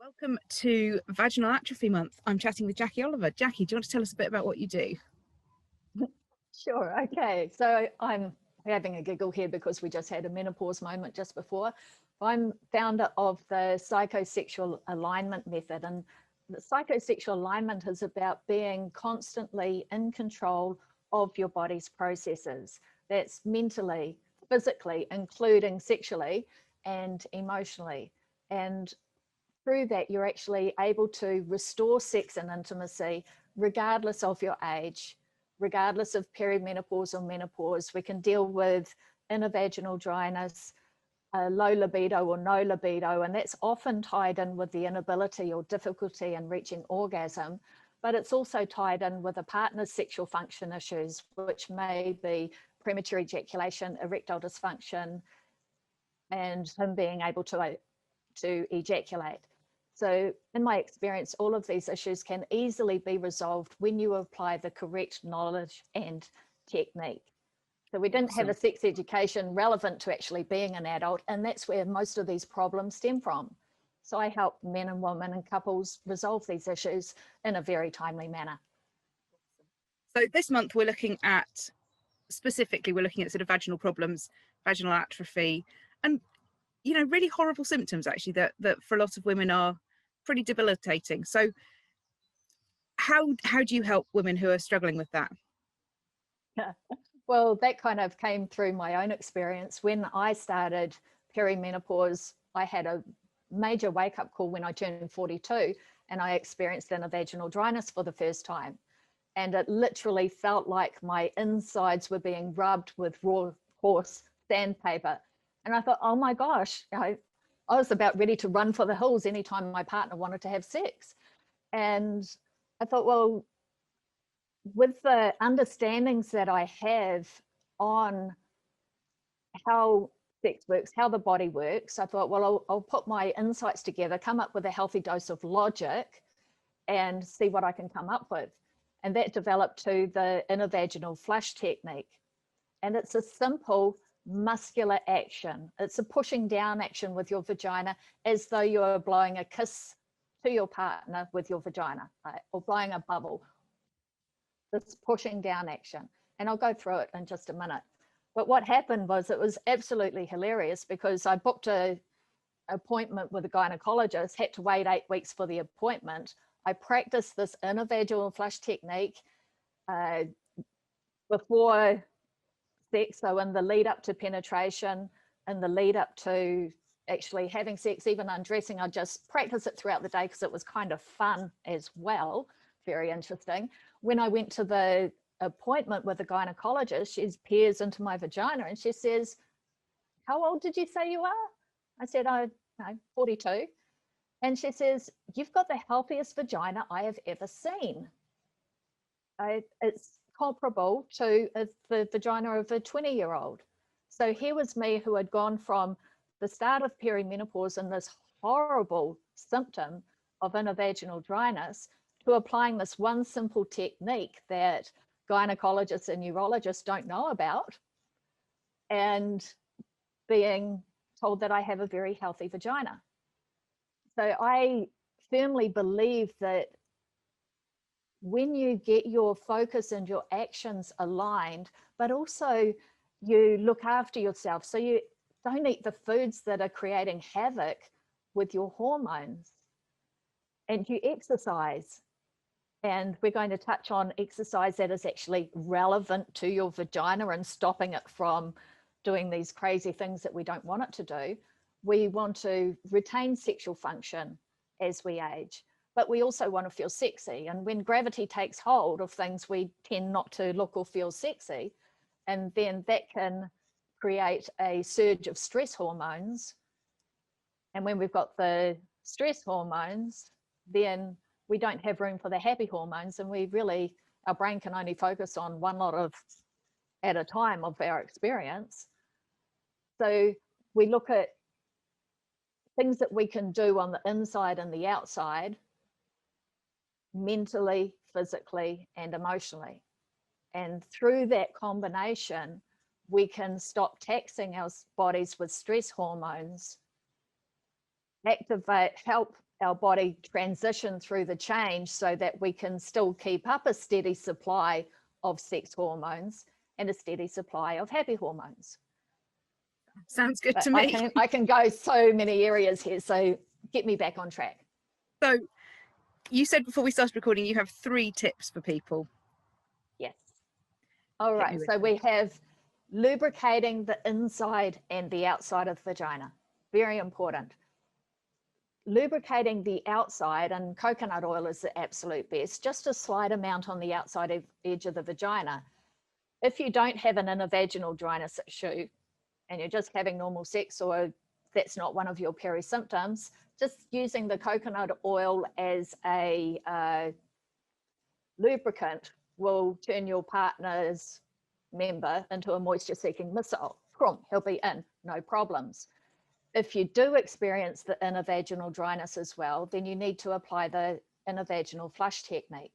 Welcome to Vaginal Atrophy Month. I'm chatting with Jacqui Olliver. Jacqui, do you want to tell us a bit about what you do? Sure. Okay. So I'm having a giggle here because we just had a menopause moment just before. I'm founder of the psychosexual alignment method, and the psychosexual alignment is about being constantly in control of your body's processes. That's mentally, physically, including sexually and emotionally. And through that, you're actually able to restore sex and intimacy regardless of your age, regardless of perimenopause or menopause. We can deal with inner dryness, low libido or no libido, and that's often tied in with the inability or difficulty in reaching orgasm. But it's also tied in with a partner's sexual function issues, which may be premature ejaculation, erectile dysfunction, and him being able to ejaculate. So in my experience, all of these issues can easily be resolved when you apply the correct knowledge and technique. So we didn't have a sex education relevant to actually being an adult, and that's where most of these problems stem from. So I help men and women and couples resolve these issues in a very timely manner. So this month we're looking at, specifically, we're looking at sort of vaginal problems, vaginal atrophy, and really horrible symptoms actually that for a lot of women are pretty debilitating. So how do you help women who are struggling with that? Well, that kind of came through my own experience. When I started perimenopause, I had a major wake-up call when I turned 42, and I experienced vaginal dryness for the first time. And it literally felt like my insides were being rubbed with raw coarse sandpaper. And I thought, oh my gosh, I was about ready to run for the hills anytime my partner wanted to have sex. And I thought, well, with the understandings that I have on how sex works, how the body works, I thought, well, I'll put my insights together, come up with a healthy dose of logic and see what I can come up with. And that developed to the innervaginal flush technique. And it's a simple muscular action. It's a pushing down action with your vagina as though you're blowing a kiss to your partner with your vagina, right? Or blowing a bubble. This pushing down action. And I'll go through it in just a minute. But what happened was it was absolutely hilarious because I booked an appointment with a gynecologist, had to wait 8 weeks for the appointment. I practiced this innervaginal flush technique before sex, so in the lead up to penetration, in the lead up to actually having sex, even undressing. I just practiced it throughout the day because it was kind of fun as well, very interesting. When I went to the appointment with the gynecologist, she peers into my vagina and she says, "How old did you say you are?" I said, "I'm 42. And she says, "You've got the healthiest vagina I have ever seen." It's comparable to the vagina of a 20-year-old. So here was me who had gone from the start of perimenopause and this horrible symptom of innervaginal dryness to applying this one simple technique that gynecologists and urologists don't know about, and being told that I have a very healthy vagina. So I firmly believe that when you get your focus and your actions aligned, but also you look after yourself, so you don't eat the foods that are creating havoc with your hormones, and you exercise. And we're going to touch on exercise that is actually relevant to your vagina and stopping it from doing these crazy things that we don't want it to do. We want to retain sexual function as we age, but we also want to feel sexy. And when gravity takes hold of things, we tend not to look or feel sexy. And then that can create a surge of stress hormones. And when we've got the stress hormones, then we don't have room for the happy hormones, and our brain can only focus on one lot of at a time of our experience. So we look at things that we can do on the inside and the outside, mentally, physically, and emotionally. And through that combination, we can stop taxing our bodies with stress hormones, help our body transition through the change so that we can still keep up a steady supply of sex hormones and a steady supply of happy hormones. Sounds good But to me. I can go so many areas here, so get me back on track. So you said before we started recording, you have 3 tips for people. Yes. All Hit me right, with so them. we have lubricating the inside and the outside of the vagina. Very important. Lubricating the outside, and coconut oil is the absolute best, just a slight amount on the outside edge of the vagina. If you don't have an innervaginal dryness issue and you're just having normal sex, or that's not one of your peri symptoms, just using the coconut oil as a lubricant will turn your partner's member into a moisture-seeking missile. He'll be in, no problems. If you do experience the innervaginal dryness as well, then you need to apply the innervaginal flush technique.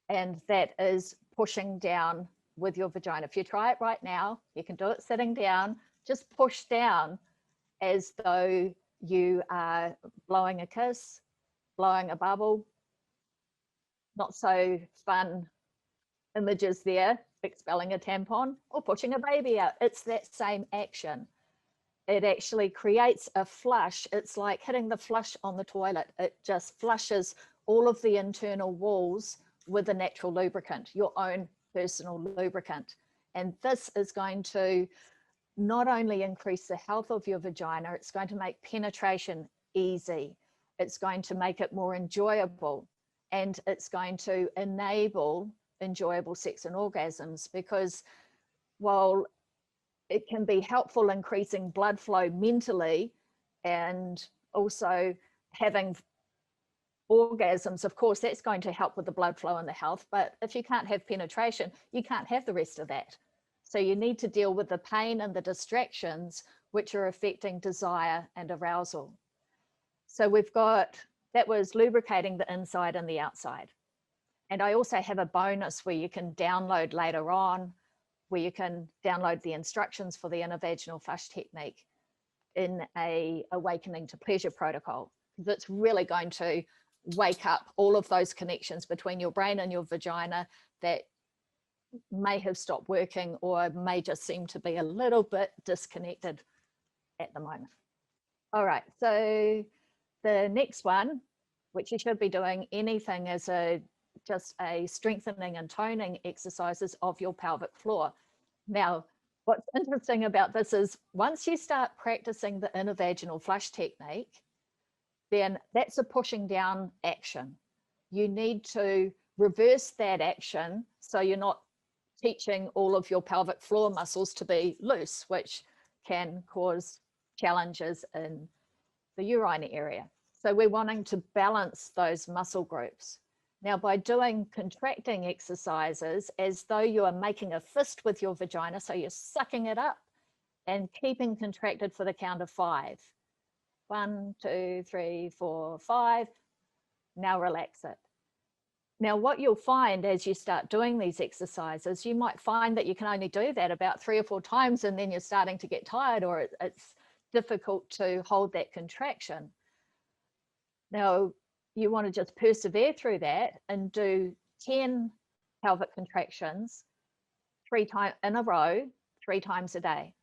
And that is pushing down with your vagina. If you try it right now, you can do it sitting down, just push down as though you are blowing a kiss, blowing a bubble. Not so fun images there, expelling a tampon or pushing a baby out. It's that same action. It actually creates a flush. It's like hitting the flush on the toilet. It just flushes all of the internal walls with a natural lubricant, your own personal lubricant. And this is going to not only increase the health of your vagina, it's going to make penetration easy. It's going to make it more enjoyable, and it's going to enable enjoyable sex and orgasms, because while it can be helpful increasing blood flow mentally and also having orgasms, of course, that's going to help with the blood flow and the health. But if you can't have penetration, you can't have the rest of that. So you need to deal with the pain and the distractions which are affecting desire and arousal. So we've got, that was lubricating the inside and the outside. And I also have a bonus where you can download later on, where you can download the instructions for the innervaginal flush technique in a awakening to pleasure protocol. That's really going to wake up all of those connections between your brain and your vagina that may have stopped working or may just seem to be a little bit disconnected at the moment. All right, so the next one, which you should be doing anything, is just a strengthening and toning exercises of your pelvic floor. Now, what's interesting about this is once you start practicing the innervaginal flush technique, then that's a pushing down action. You need to reverse that action so you're not teaching all of your pelvic floor muscles to be loose, which can cause challenges in the urine area. So we're wanting to balance those muscle groups. Now, by doing contracting exercises as though you are making a fist with your vagina, so you're sucking it up and keeping contracted for the count of 5. 1, 2, 3, 4, 5. Now relax it. Now, what you'll find as you start doing these exercises, you might find that you can only do that about 3 or 4 times, and then you're starting to get tired, or it's difficult to hold that contraction. Now, you want to just persevere through that and do 10 pelvic contractions 3 times in a row, 3 times a day.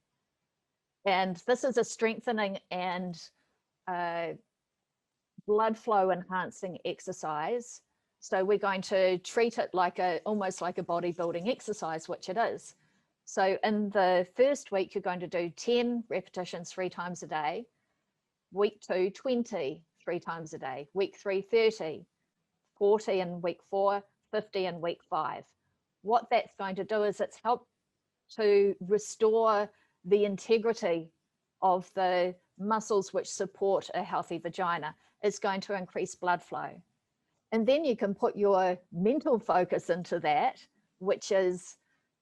And this is a strengthening and blood flow enhancing exercise. So we're going to treat it like almost like a bodybuilding exercise, which it is. So in the first week, you're going to do 10 repetitions 3 times a day. Week 2, 20, 3 times a day. Week 3, 30, 40 in week 4, 50 in week 5. What that's going to do is it's help to restore the integrity of the muscles which support a healthy vagina. It's going to increase blood flow. And then you can put your mental focus into that, which is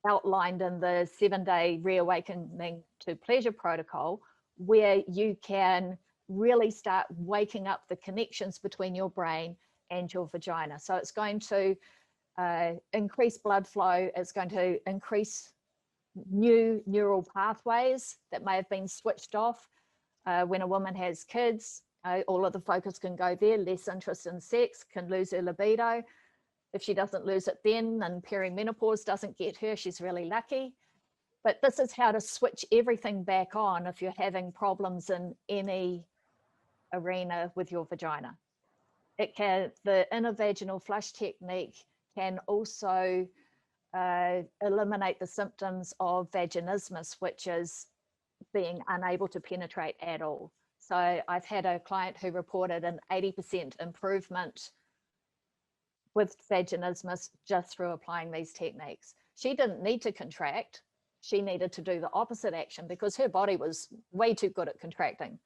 outlined in the 7-day reawakening to pleasure protocol, where you can really start waking up the connections between your brain and your vagina. So it's going to increase blood flow. It's going to increase new neural pathways that may have been switched off when a woman has kids. all of the focus can go there, less interest in sex, can lose her libido. If she doesn't lose it then, and perimenopause doesn't get her, she's really lucky. But this is how to switch everything back on if you're having problems in any arena with your vagina. It can, the intravaginal flush technique can also eliminate the symptoms of vaginismus, which is being unable to penetrate at all. So I've had a client who reported an 80% improvement with vaginismus just through applying these techniques. She didn't need to contract. She needed to do the opposite action because her body was way too good at contracting.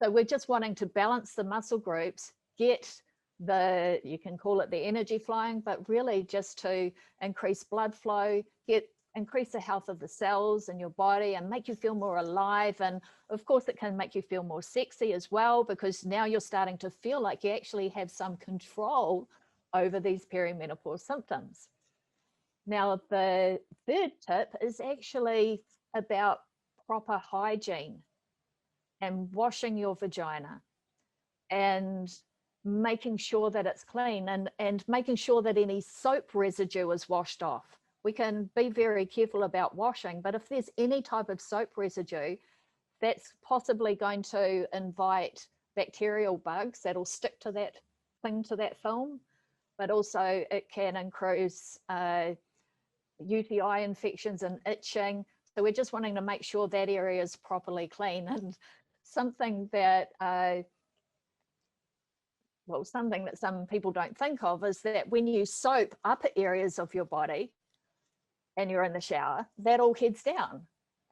So we're just wanting to balance the muscle groups, get the, you can call it the energy flowing, but really just to increase blood flow, increase the health of the cells in your body and make you feel more alive. And of course it can make you feel more sexy as well, because now you're starting to feel like you actually have some control over these perimenopause symptoms. Now, the third tip is actually about proper hygiene and washing your vagina and making sure that it's clean and making sure that any soap residue is washed off. We can be very careful about washing, but if there's any type of soap residue, that's possibly going to invite bacterial bugs that'll stick to that thing, to that film, but also it can increase UTI infections and itching. So we're just wanting to make sure that area is properly clean. And something that something that some people don't think of is that when you soap upper areas of your body and you're in the shower, that all heads down.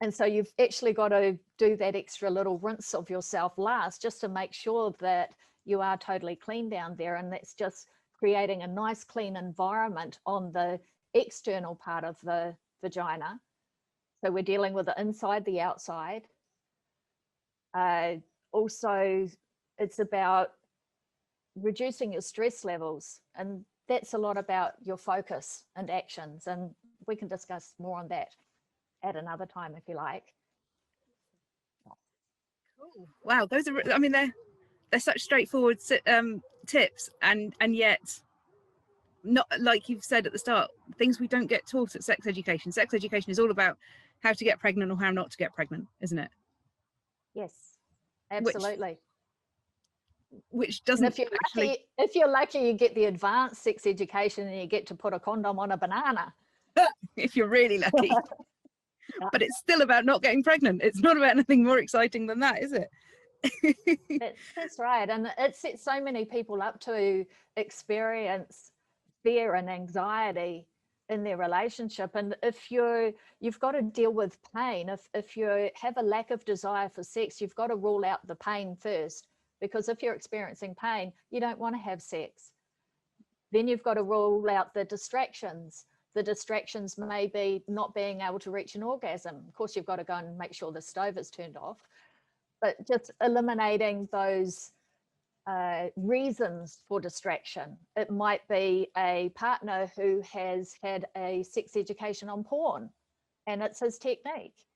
And so you've actually got to do that extra little rinse of yourself last, just to make sure that you are totally clean down there. And that's just creating a nice clean environment on the external part of the vagina. So we're dealing with the inside, the outside. Also, it's about reducing your stress levels, and that's a lot about your focus and actions, and we can discuss more on that at another time if you like. Cool. Wow, those are, I mean, they're such straightforward tips, and yet not, like you've said at the start, things we don't get taught at sex education. Sex education is all about how to get pregnant or how not to get pregnant, isn't it? Yes, absolutely. Which doesn't, and if you're lucky, you get the advanced sex education and you get to put a condom on a banana. If you're really lucky. But it's still about not getting pregnant. It's not about anything more exciting than that, is it? That's right. And it sets so many people up to experience fear and anxiety in their relationship. And if you've got to deal with pain, if you have a lack of desire for sex, you've got to rule out the pain first, because if you're experiencing pain, you don't want to have sex. Then you've got to rule out the distractions. The distractions may be not being able to reach an orgasm. Of course, you've got to go and make sure the stove is turned off, but just eliminating those reasons for distraction. It might be a partner who has had a sex education on porn and it's his technique.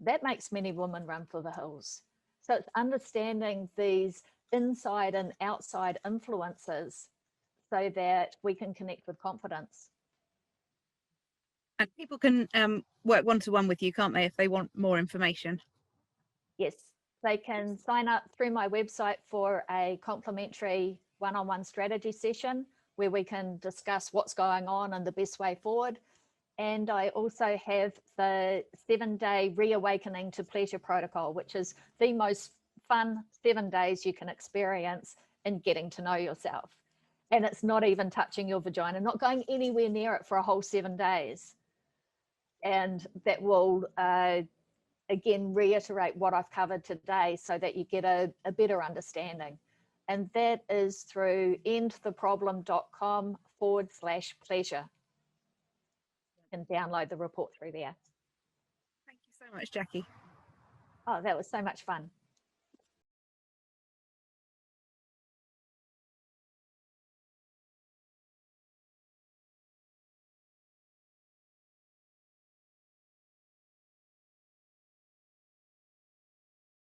That makes many women run for the hills. So it's understanding these inside and outside influences so that we can connect with confidence. And people can work one-to-one with you, can't they, if they want more information? Yes, they can sign up through my website for a complimentary one-on-one strategy session where we can discuss what's going on and the best way forward. And I also have the 7-day reawakening to pleasure protocol, which is the most fun 7 days you can experience in getting to know yourself. And it's not even touching your vagina, not going anywhere near it for a whole 7 days. And that will, again, reiterate what I've covered today so that you get a better understanding. And that is through endtheproblem.com/pleasure. And download the report through there. Thank you so much, Jacqui. Oh, that was so much fun.